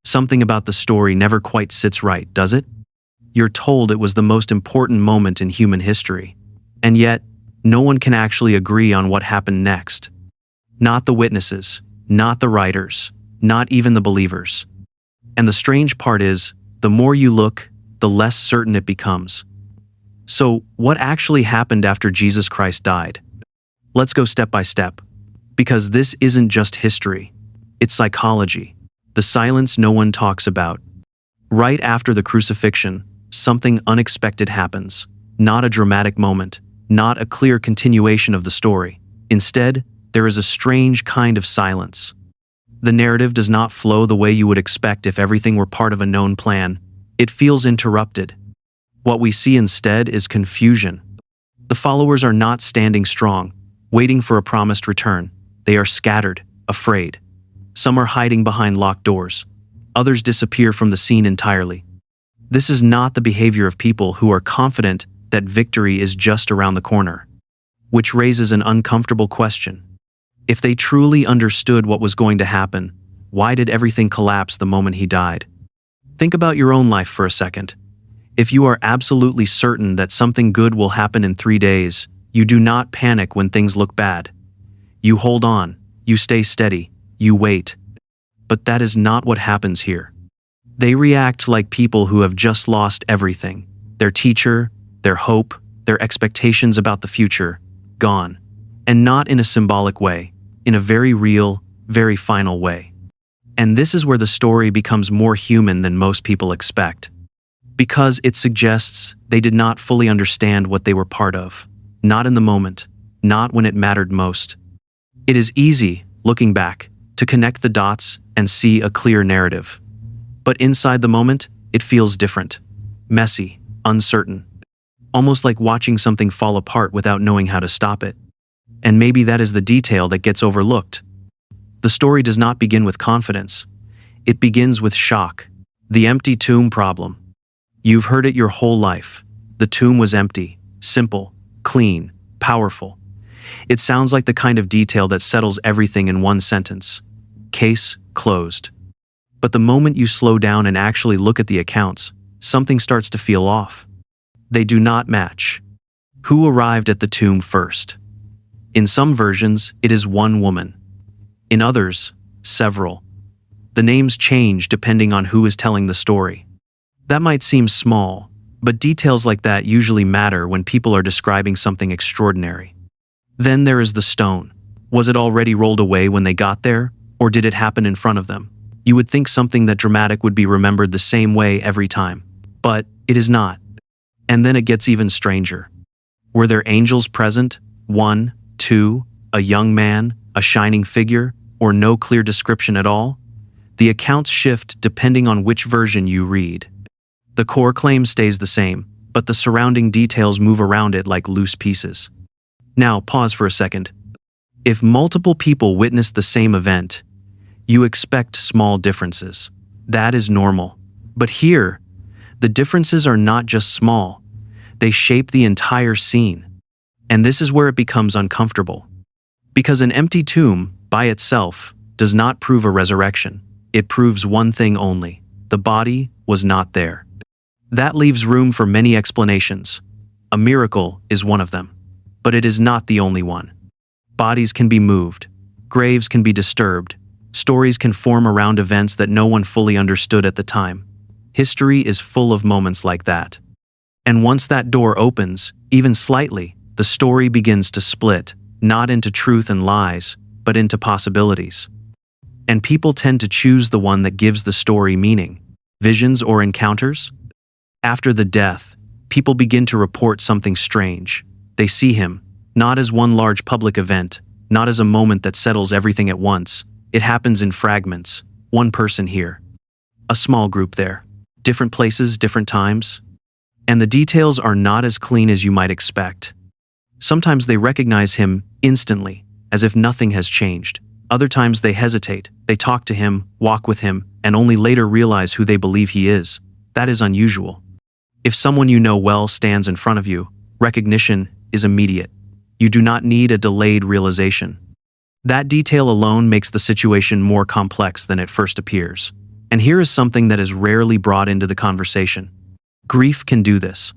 Something about the story never quite sits right, does it? You're told it was the most important moment in human history, and yet, no one can actually agree on what happened next. Not the witnesses, not the writers, not even the believers. And the strange part is, the more you look, the less certain it becomes. So, what actually happened after Jesus Christ died? Let's go step by step. Because this isn't just history, it's psychology, the silence no one talks about. Right after the crucifixion, something unexpected happens. Not a dramatic moment, not a clear continuation of the story. Instead, there is a strange kind of silence. The narrative does not flow the way you would expect if everything were part of a known plan. It feels interrupted. What we see instead is confusion. The followers are not standing strong, waiting for a promised return. They are scattered, afraid. Some are hiding behind locked doors. Others disappear from the scene entirely. This is not the behavior of people who are confident that victory is just around the corner. Which raises an uncomfortable question. If they truly understood what was going to happen, why did everything collapse the moment he died? Think about your own life for a second. If you are absolutely certain that something good will happen in 3 days, you do not panic when things look bad. You hold on, you stay steady, you wait. But that is not what happens here. They react like people who have just lost everything. Their teacher, their hope, their expectations about the future, gone. And not in a symbolic way, in a very real, very final way. And this is where the story becomes more human than most people expect. Because it suggests they did not fully understand what they were part of. Not in the moment, not when it mattered most. It is easy, looking back, to connect the dots and see a clear narrative. But inside the moment, it feels different. Messy, uncertain. Almost like watching something fall apart without knowing how to stop it. And maybe that is the detail that gets overlooked. The story does not begin with confidence. It begins with shock. The empty tomb problem. You've heard it your whole life. The tomb was empty, simple, clean, powerful. It sounds like the kind of detail that settles everything in one sentence. Case closed. But the moment you slow down and actually look at the accounts, something starts to feel off. They do not match. Who arrived at the tomb first? In some versions, it is one woman. In others, several. The names change depending on who is telling the story. That might seem small, but details like that usually matter when people are describing something extraordinary. Then there is the stone. Was it already rolled away when they got there, or did it happen in front of them? You would think something that dramatic would be remembered the same way every time. But it is not. And then it gets even stranger. Were there angels present? 1, 2, a young man, a shining figure, or no clear description at all? The accounts shift depending on which version you read. The core claim stays the same, but the surrounding details move around it like loose pieces. Now, pause for a second. If multiple people witness the same event, you expect small differences. That is normal. But here, the differences are not just small. They shape the entire scene. And this is where it becomes uncomfortable. Because an empty tomb, by itself, does not prove a resurrection. It proves one thing only. The body was not there. That leaves room for many explanations. A miracle is one of them. But it is not the only one. Bodies can be moved. Graves can be disturbed. Stories can form around events that no one fully understood at the time. History is full of moments like that. And once that door opens, even slightly, the story begins to split, not into truth and lies, but into possibilities. And people tend to choose the one that gives the story meaning. Visions or encounters? After the death, people begin to report something strange. They see him, not as one large public event, not as a moment that settles everything at once. It happens in fragments. One person here. A small group there. Different places, different times. And the details are not as clean as you might expect. Sometimes they recognize him instantly, as if nothing has changed. Other times they hesitate, they talk to him, walk with him, and only later realize who they believe he is. That is unusual. If someone you know well stands in front of you, recognition is immediate. You do not need a delayed realization. That detail alone makes the situation more complex than it first appears. And here is something that is rarely brought into the conversation. Grief can do this.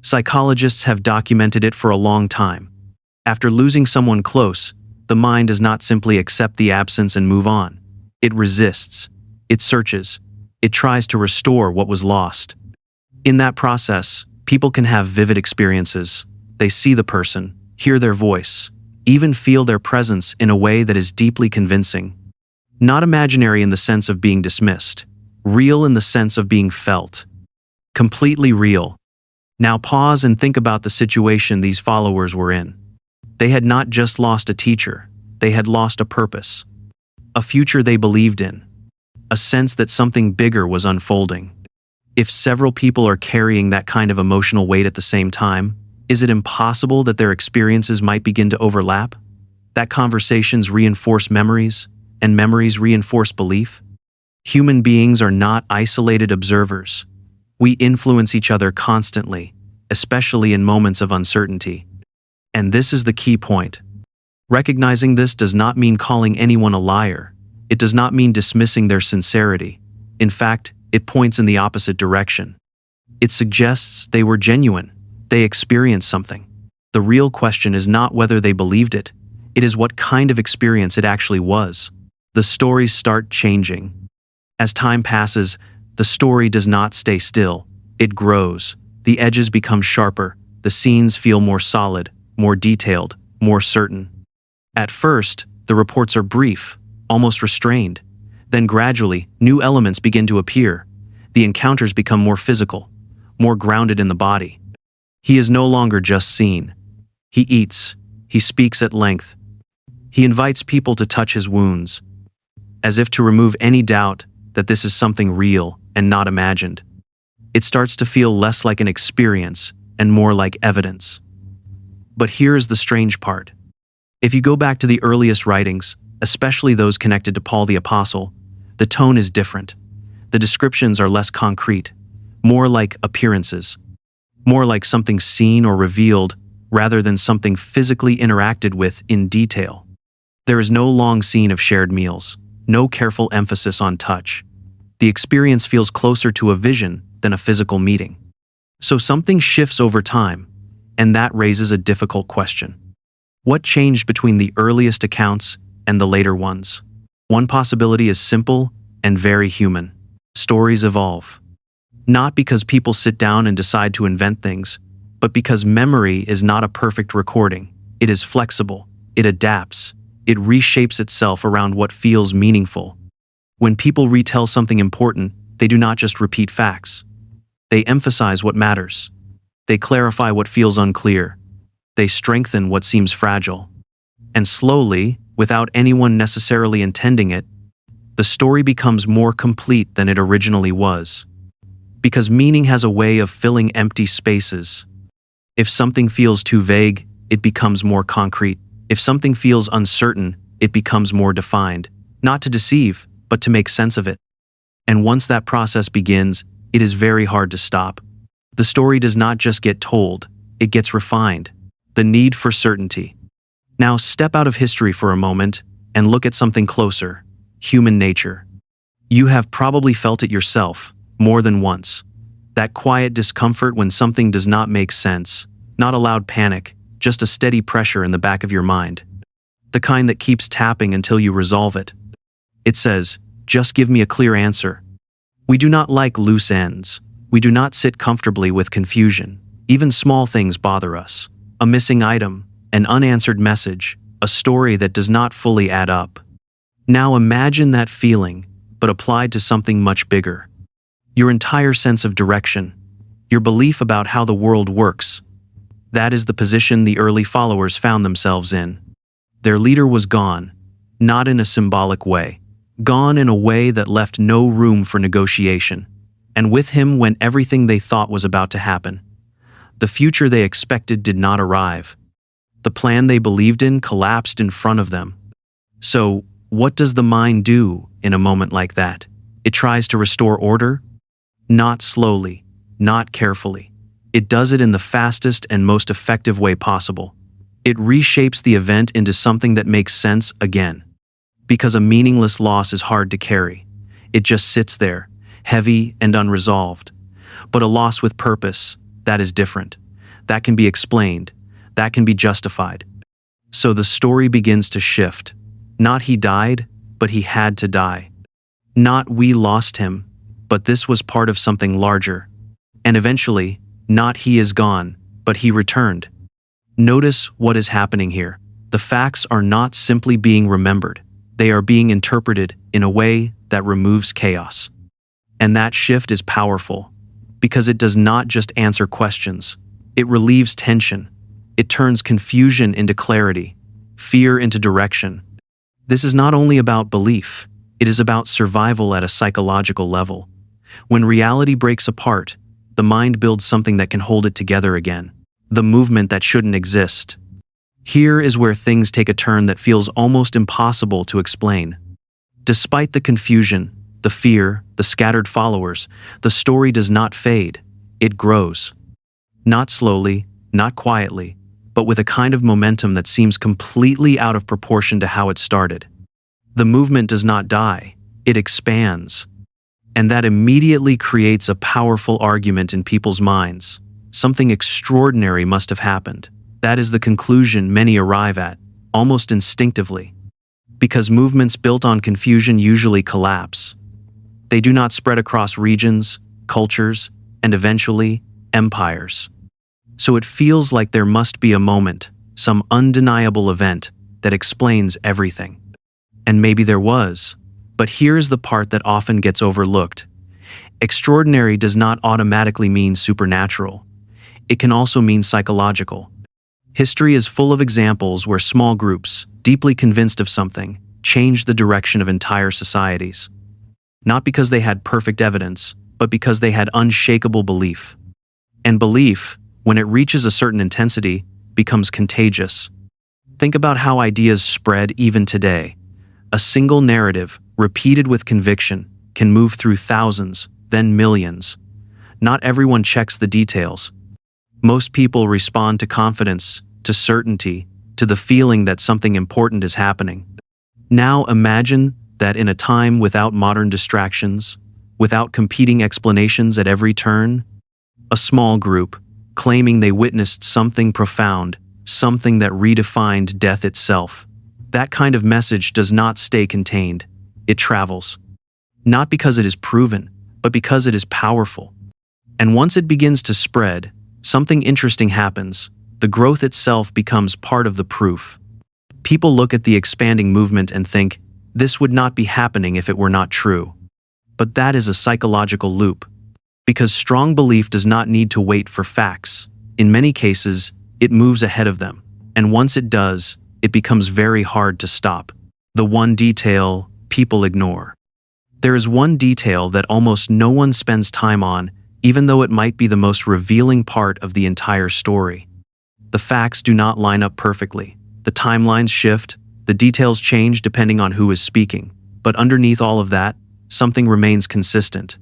Psychologists have documented it for a long time. After losing someone close, the mind does not simply accept the absence and move on. It resists. It searches. It tries to restore what was lost. In that process, people can have vivid experiences. They see the person, hear their voice, even feel their presence in a way that is deeply convincing. Not imaginary in the sense of being dismissed, real in the sense of being felt. Completely real. Now pause and think about the situation these followers were in. They had not just lost a teacher, they had lost a purpose. A future they believed in. A sense that something bigger was unfolding. If several people are carrying that kind of emotional weight at the same time, is it impossible that their experiences might begin to overlap? That conversations reinforce memories, and memories reinforce belief? Human beings are not isolated observers. We influence each other constantly, especially in moments of uncertainty. And this is the key point. Recognizing this does not mean calling anyone a liar. It does not mean dismissing their sincerity. In fact, it points in the opposite direction. It suggests they were genuine. They experienced something. The real question is not whether they believed it. It is what kind of experience it actually was. The stories start changing. As time passes, the story does not stay still. It grows. The edges become sharper. The scenes feel more solid, more detailed, more certain. At first, the reports are brief, almost restrained. Then gradually, new elements begin to appear. The encounters become more physical, more grounded in the body. He is no longer just seen. He eats. He speaks at length. He invites people to touch his wounds, as if to remove any doubt that this is something real and not imagined. It starts to feel less like an experience and more like evidence. But here is the strange part. If you go back to the earliest writings, especially those connected to Paul the Apostle, the tone is different. The descriptions are less concrete, more like appearances, more like something seen or revealed rather than something physically interacted with in detail. There is no long scene of shared meals, no careful emphasis on touch. The experience feels closer to a vision than a physical meeting. So something shifts over time, and that raises a difficult question. What changed between the earliest accounts and the later ones? One possibility is simple and very human. Stories evolve. Not because people sit down and decide to invent things, but because memory is not a perfect recording. It is flexible. It adapts. It reshapes itself around what feels meaningful. When people retell something important, they do not just repeat facts. They emphasize what matters. They clarify what feels unclear. They strengthen what seems fragile. And slowly, without anyone necessarily intending it, the story becomes more complete than it originally was. Because meaning has a way of filling empty spaces. If something feels too vague, it becomes more concrete. If something feels uncertain, it becomes more defined. Not to deceive, but to make sense of it. And once that process begins, it is very hard to stop. The story does not just get told, it gets refined. The need for certainty. Now step out of history for a moment and look at something closer. Human nature. You have probably felt it yourself, more than once. That quiet discomfort when something does not make sense. Not a loud panic, just a steady pressure in the back of your mind. The kind that keeps tapping until you resolve it. It says, just give me a clear answer. We do not like loose ends. We do not sit comfortably with confusion. Even small things bother us. A missing item, an unanswered message, a story that does not fully add up. Now imagine that feeling, but applied to something much bigger. Your entire sense of direction, your belief about how the world works. That is the position the early followers found themselves in. Their leader was gone, not in a symbolic way, gone in a way that left no room for negotiation. And with him went everything they thought was about to happen. The future they expected did not arrive. The plan they believed in collapsed in front of them. So, what does the mind do in a moment like that? It tries to restore order? Not slowly, not carefully. It does it in the fastest and most effective way possible. It reshapes the event into something that makes sense again. Because a meaningless loss is hard to carry. It just sits there, heavy and unresolved. But a loss with purpose, that is different. That can be explained. That can be justified. So the story begins to shift. Not he died, but he had to die. Not we lost him, but this was part of something larger. And eventually, not he is gone, but he returned. Notice what is happening here. The facts are not simply being remembered. They are being interpreted in a way that removes chaos. And that shift is powerful, because it does not just answer questions. It relieves tension. It turns confusion into clarity, fear into direction. This is not only about belief, it is about survival at a psychological level. When reality breaks apart, the mind builds something that can hold it together again. The movement that shouldn't exist. Here is where things take a turn that feels almost impossible to explain. Despite the confusion, the fear, the scattered followers, the story does not fade. It grows. Not slowly, not quietly, but with a kind of momentum that seems completely out of proportion to how it started. The movement does not die, it expands. And that immediately creates a powerful argument in people's minds. Something extraordinary must have happened. That is the conclusion many arrive at, almost instinctively. Because movements built on confusion usually collapse. They do not spread across regions, cultures, and eventually, empires. So it feels like there must be a moment, some undeniable event, that explains everything. And maybe there was. But here's the part that often gets overlooked. Extraordinary does not automatically mean supernatural. It can also mean psychological. History is full of examples where small groups, deeply convinced of something, changed the direction of entire societies. Not because they had perfect evidence, but because they had unshakable belief. And belief, when it reaches a certain intensity, becomes contagious. Think about how ideas spread even today. A single narrative, repeated with conviction, can move through thousands, then millions. Not everyone checks the details. Most people respond to confidence, to certainty, to the feeling that something important is happening. Now imagine that in a time without modern distractions, without competing explanations at every turn, a small group, claiming they witnessed something profound, something that redefined death itself. That kind of message does not stay contained. It travels. Not because it is proven, but because it is powerful. And once it begins to spread, something interesting happens. The growth itself becomes part of the proof. People look at the expanding movement and think, this would not be happening if it were not true. But that is a psychological loop. Because strong belief does not need to wait for facts. In many cases, it moves ahead of them. And once it does, it becomes very hard to stop. The one detail people ignore. There is one detail that almost no one spends time on, even though it might be the most revealing part of the entire story. The facts do not line up perfectly. The timelines shift, the details change depending on who is speaking. But underneath all of that, something remains consistent.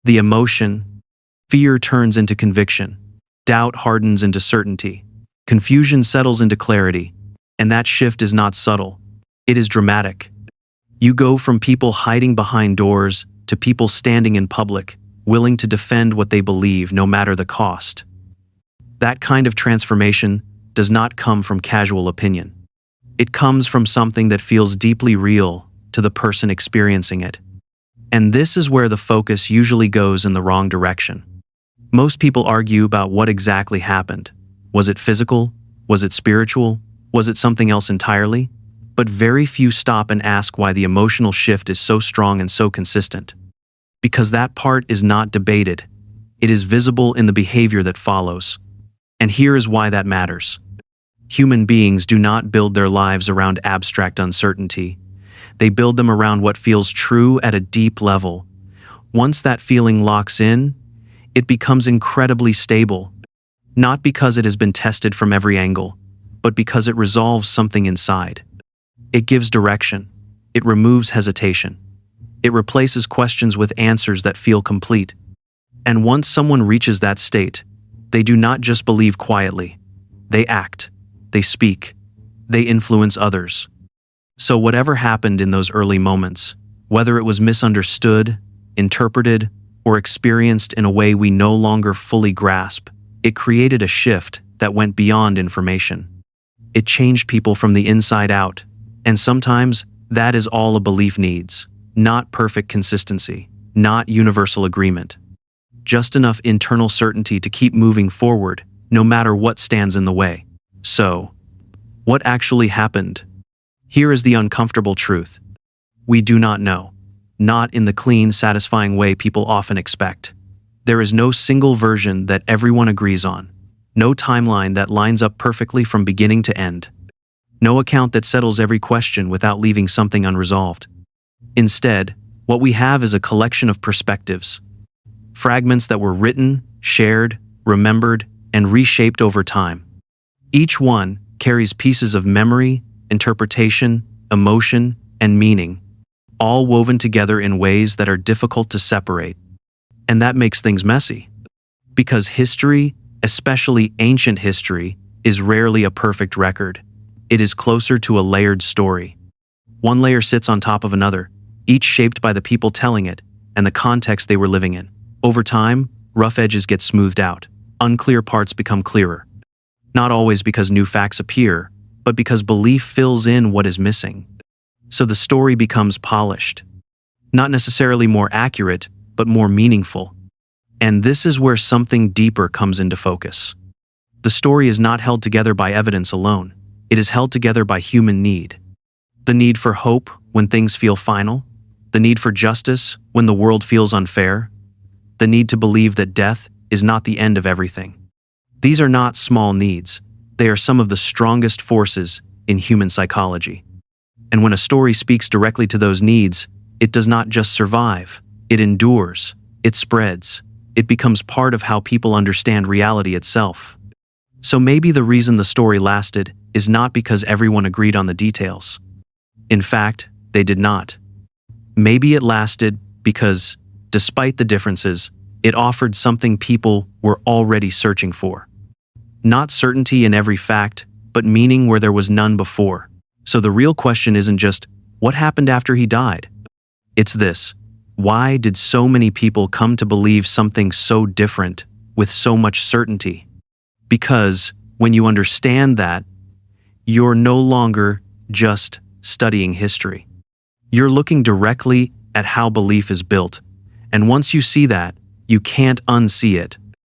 The emotion, fear turns into conviction, doubt hardens into certainty, confusion settles into clarity, and that shift is not subtle. It is dramatic. You go from people hiding behind doors to people standing in public, willing to defend what they believe no matter the cost. That kind of transformation does not come from casual opinion. It comes from something that feels deeply real to the person experiencing it. And this is where the focus usually goes in the wrong direction. Most people argue about what exactly happened. Was it physical? Was it spiritual? Was it something else entirely? But very few stop and ask why the emotional shift is so strong and so consistent. Because that part is not debated. It is visible in the behavior that follows. And here is why that matters. Human beings do not build their lives around abstract uncertainty. They build them around what feels true at a deep level. Once that feeling locks in, it becomes incredibly stable. Not because it has been tested from every angle, but because it resolves something inside. It gives direction. It removes hesitation. It replaces questions with answers that feel complete. And once someone reaches that state, they do not just believe quietly. They act. They speak. They influence others. So whatever happened in those early moments, Whether it was misunderstood, interpreted, or experienced in a way we no longer fully grasp, it created a shift that went beyond information. It changed people from the inside out, and sometimes that is all a belief needs. Not perfect consistency, not universal agreement. Just enough internal certainty to keep moving forward, no matter what stands in the way. So, what actually happened? Here is the uncomfortable truth. We do not know. Not in the clean, satisfying way people often expect. There is no single version that everyone agrees on. No timeline that lines up perfectly from beginning to end. No account that settles every question without leaving something unresolved. Instead, what we have is a collection of perspectives. Fragments that were written, shared, remembered, and reshaped over time. Each one carries pieces of memory, interpretation, emotion, and meaning, all woven together in ways that are difficult to separate. And that makes things messy. Because history, especially ancient history, is rarely a perfect record. It is closer to a layered story. One layer sits on top of another, each shaped by the people telling it and the context they were living in. Over time, rough edges get smoothed out. Unclear parts become clearer. Not always because new facts appear, but because belief fills in what is missing. So the story becomes polished. Not necessarily more accurate, but more meaningful. And this is where something deeper comes into focus. The story is not held together by evidence alone. It is held together by human need. The need for hope when things feel final. The need for justice when the world feels unfair. The need to believe that death is not the end of everything. These are not small needs. They are some of the strongest forces in human psychology. And when a story speaks directly to those needs, it does not just survive. It endures. It spreads. It becomes part of how people understand reality itself. So maybe the reason the story lasted is not because everyone agreed on the details. In fact, they did not. Maybe it lasted because, despite the differences, it offered something people were already searching for. Not certainty in every fact, but meaning where there was none before. So the real question isn't just, what happened after he died? It's this: why did so many people come to believe something so different, with so much certainty? Because, when you understand that, you're no longer just studying history. You're looking directly at how belief is built, and once you see that, you can't unsee it.